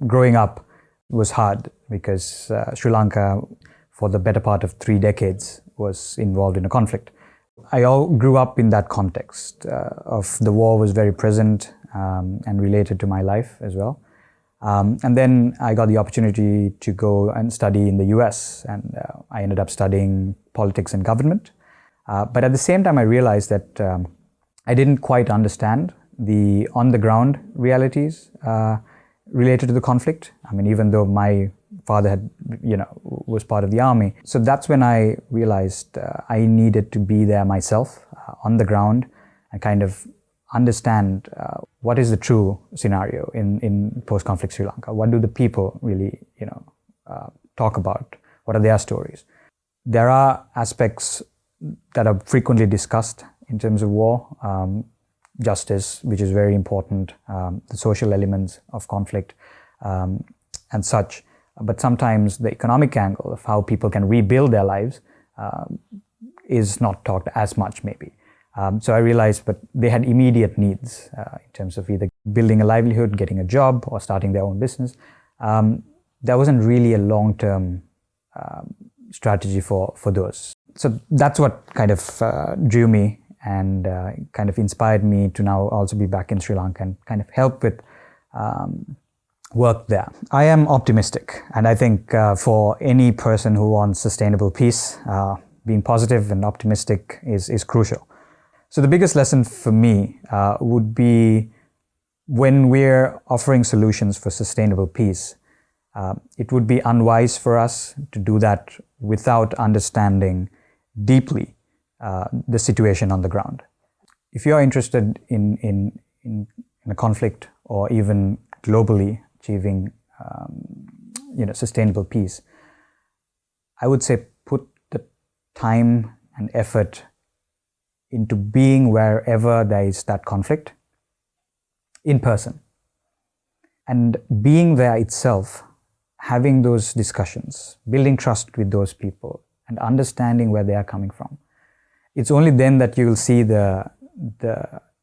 growing up was hard because Sri Lanka, for the better part of 3 decades, was involved in a conflict. I grew up in that context of the war was very present and related to my life as well. And then I got the opportunity to go and study in the US, and I ended up studying politics and government. But at the same time, I realized that I didn't quite understand the on-the-ground realities related to the conflict. I mean, even though my father was part of the army. So that's when I realized I needed to be there myself on the ground and kind of understand what is the true scenario in post-conflict Sri Lanka. What do the people really, talk about? What are their stories? There are aspects that are frequently discussed in terms of war, justice, which is very important, the social elements of conflict and such. But sometimes the economic angle of how people can rebuild their lives is not talked as much, maybe. So I realized, but they had immediate needs in terms of either building a livelihood, getting a job, or starting their own business. There wasn't really a long-term strategy for those. So that's what kind of drew me and kind of inspired me to now also be back in Sri Lanka and kind of help with work there. I am optimistic, and I think for any person who wants sustainable peace, being positive and optimistic is crucial. So the biggest lesson for me would be when we're offering solutions for sustainable peace, it would be unwise for us to do that without understanding deeply the situation on the ground. If you're interested in a conflict or even globally achieving sustainable peace, I would say put the time and effort into being wherever there is that conflict in person. And being there itself, having those discussions, building trust with those people and understanding where they are coming from. It's only then that you will see the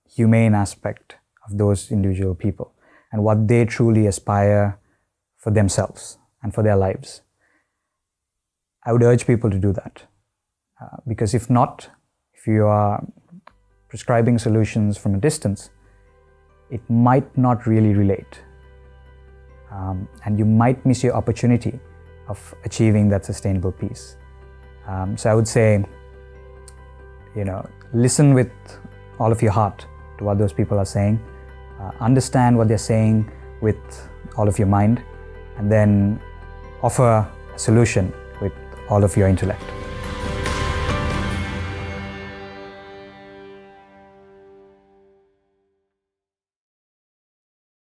humane aspect of those individual people and what they truly aspire for themselves and for their lives. I would urge people to do that. Because if not, if you are prescribing solutions from a distance, it might not really relate. And you might miss your opportunity of achieving that sustainable peace. So I would say, listen with all of your heart to what those people are saying. Understand what they're saying with all of your mind, and then offer a solution with all of your intellect.